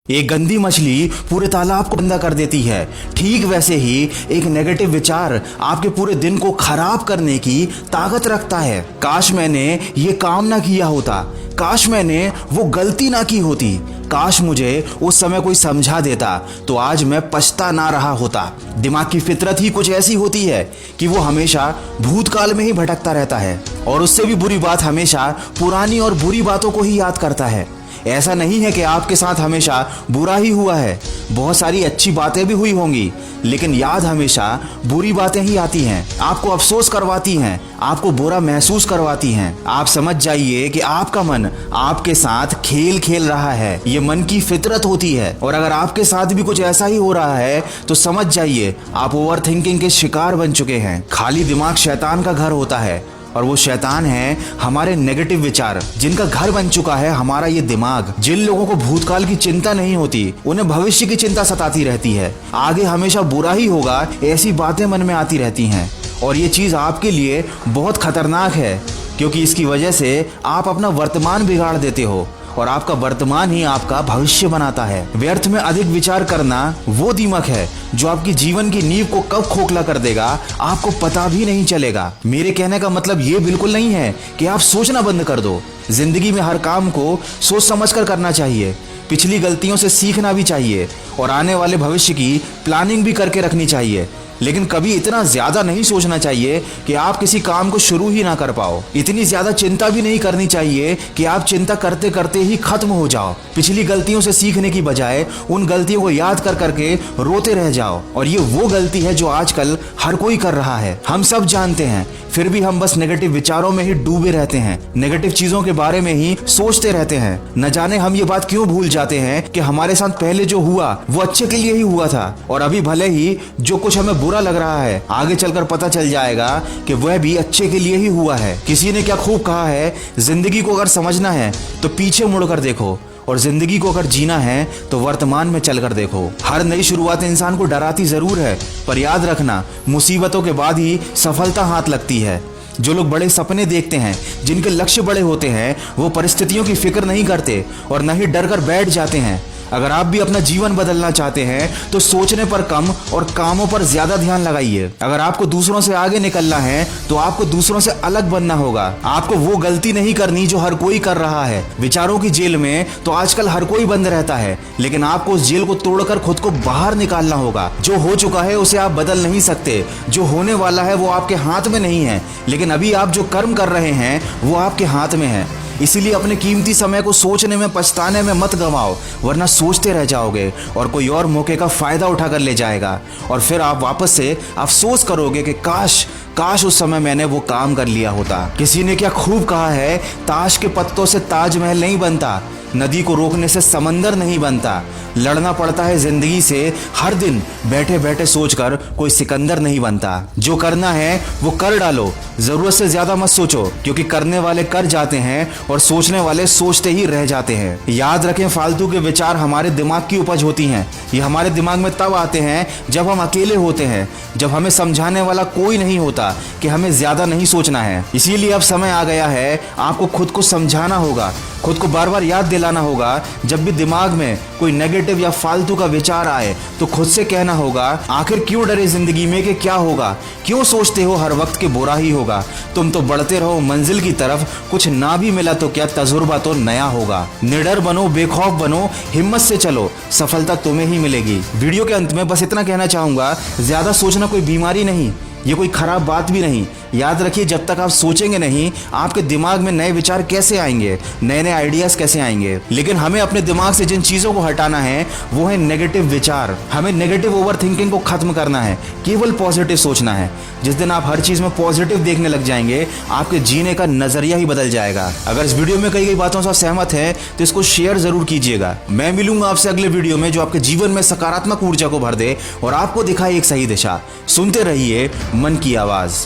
एक गंदी मछली पूरे तालाब को गंदा कर देती है। ठीक वैसे ही एक नेगेटिव विचार आपके पूरे दिन को खराब करने की ताकत रखता है। काश मैंने ये काम ना किया होता, काश मैंने वो गलती ना की होती, काश मुझे उस समय कोई समझा देता तो आज मैं पछता ना रहा होता। दिमाग की फितरत ही कुछ ऐसी होती है कि वो हमेशा भूतकाल में ही भटकता रहता है और उससे भी बुरी बात हमेशा पुरानी और बुरी बातों को ही याद करता है। ऐसा नहीं है कि आपके साथ हमेशा बुरा ही हुआ है, बहुत सारी अच्छी बातें भी हुई होंगी, लेकिन याद हमेशा बुरी बातें ही आती हैं, आपको अफसोस करवाती हैं, आपको बुरा महसूस करवाती हैं। आप समझ जाइए कि आपका मन आपके साथ खेल खेल रहा है, ये मन की फितरत होती है। और अगर आपके साथ भी कुछ ऐसा ही हो रहा है तो समझ जाइए आप ओवर थिंकिंग के शिकार बन चुके हैं। खाली दिमाग शैतान का घर होता है और वो शैतान है हमारे नेगेटिव विचार, जिनका घर बन चुका है हमारा ये दिमाग। जिन लोगों को भूतकाल की चिंता नहीं होती, उन्हें भविष्य की चिंता सताती रहती है। आगे हमेशा बुरा ही होगा, ऐसी बातें मन में आती रहती हैं और ये चीज़ आपके लिए बहुत खतरनाक है, क्योंकि इसकी वजह से आप अपना वर्तमान बिगाड़ देते हो और आपका वर्तमान ही आपका भविष्य बनाता है। व्यर्थ में अधिक विचार करना वो दीमक है जो आपकी जीवन की नींव को कब खोखला कर देगा आपको पता भी नहीं चलेगा। मेरे कहने का मतलब ये बिल्कुल नहीं है कि आप सोचना बंद कर दो। जिंदगी में हर काम को सोच समझ कर करना चाहिए, पिछली गलतियों से सीखना भी चाहिए और आने वाले भविष्य की प्लानिंग भी करके रखनी चाहिए, लेकिन कभी इतना ज्यादा नहीं सोचना चाहिए कि आप किसी काम को शुरू ही ना कर पाओ। इतनी ज्यादा चिंता भी नहीं करनी चाहिए कि आप चिंता करते करते ही खत्म हो जाओ। पिछली गलतियों से सीखने की बजाय उन गलतियों को याद कर करके रोते रह जाओ, और ये वो गलती है जो आजकल हर कोई कर रहा है। हम सब जानते हैं, फिर भी हम बस नेगेटिव विचारों में ही डूबे रहते हैं, नेगेटिव चीजों के बारे में ही सोचते रहते हैं। न जाने हम ये बात क्यों भूल जाते हैं कि हमारे साथ पहले जो हुआ वो अच्छे के लिए ही हुआ था, और अभी भले ही जो कुछ हमें बुरा लग रहा है, आगे चलकर पता चल जाएगा कि वह भी अच्छे के लिए ही हुआ है। किसी ने क्या खूब कहा है, जिंदगी को अगर समझना है तो पीछे मुड़कर देखो, और जिंदगी को अगर जीना है तो वर्तमान में चलकर देखो। हर नई शुरुआत इंसान को डराती जरूर है, पर याद रखना मुसीबतों के बाद ही सफलता हाथ लगती है। जो लोग बड़े सपने देखते हैं, जिनके लक्ष्य बड़े होते हैं, वो परिस्थितियों की फिक्र नहीं करते और न ही डर कर बैठ जाते हैं। अगर आप भी अपना जीवन बदलना चाहते हैं तो सोचने पर कम और कामों पर ज्यादा ध्यान लगाइए। अगर आपको दूसरों से आगे निकलना है तो आपको दूसरों से अलग बनना होगा। आपको वो गलती नहीं करनी जो हर कोई कर रहा है। विचारों की जेल में तो आजकल हर कोई बंद रहता है, लेकिन आपको उस जेल को तोड़कर खुद को बाहर निकालना होगा। जो हो चुका है उसे आप बदल नहीं सकते, जो होने वाला है वो आपके हाथ में नहीं है, लेकिन अभी आप जो कर्म कर रहे हैं वो आपके हाथ में है। इसीलिए अपने कीमती समय को सोचने में, पछताने में मत गंवाओ, वरना सोचते रह जाओगे और कोई और मौके का फायदा उठाकर ले जाएगा, और फिर आप वापस से अफसोस करोगे कि काश उस समय मैंने वो काम कर लिया होता। किसी ने क्या खूब कहा है, ताश के पत्तों से ताजमहल नहीं बनता, नदी को रोकने से समंदर नहीं बनता, लड़ना पड़ता है जिंदगी से हर दिन बैठे बैठे सोचकर कोई सिकंदर नहीं बनता। जो करना है वो कर डालो, जरूरत से ज्यादा मत सोचो, क्योंकि करने वाले कर जाते हैं और सोचने वाले सोचते ही रह जाते हैं। याद रखें, फालतू के विचार हमारे दिमाग की उपज होती हैं। ये हमारे दिमाग में तब आते हैं जब हम अकेले होते हैं, जब हमें समझाने वाला कोई नहीं होता कि हमें ज्यादा नहीं सोचना है। इसीलिए अब समय आ गया है, आपको खुद को समझाना होगा, खुद को बार बार याद दिलाना होगा। जब भी दिमाग में कोई नेगेटिव या फालतू का विचार आए तो खुद से कहना होगा, आखिर क्यों डरे जिंदगी में कि क्या होगा, क्यों सोचते हो हर वक्त कि बुरा ही होगा। तुम तो बढ़ते रहो मंजिल की तरफ, कुछ ना भी मिला तो क्या, तजुर्बा तो नया होगा। निडर बनो, बेखौफ बनो, हिम्मत से चलो, सफलता तुम्हें ही मिलेगी। वीडियो के अंत में बस इतना कहना चाहूंगा, ज्यादा सोचना कोई बीमारी नहीं, ये कोई खराब बात भी नहीं। याद रखिए, जब तक आप सोचेंगे नहीं, आपके दिमाग में नए विचार कैसे आएंगे, नए नए आइडियाज कैसे आएंगे। लेकिन हमें अपने दिमाग से जिन चीजों को हटाना है वो है नेगेटिव विचार। हमें नेगेटिव ओवर थिंकिंग को खत्म करना है, केवल पॉजिटिव सोचना है। जिस दिन आप हर चीज में पॉजिटिव देखने लग जाएंगे, आपके जीने का नजरिया ही बदल जाएगा। अगर इस वीडियो में कही गई बातों से सहमत है तो इसको शेयर जरूर कीजिएगा। मैं मिलूंगा आपसे अगले वीडियो में, जो आपके जीवन में सकारात्मक ऊर्जा को भर दे और आपको दिखाए एक सही दिशा। सुनते रहिए मन की आवाज।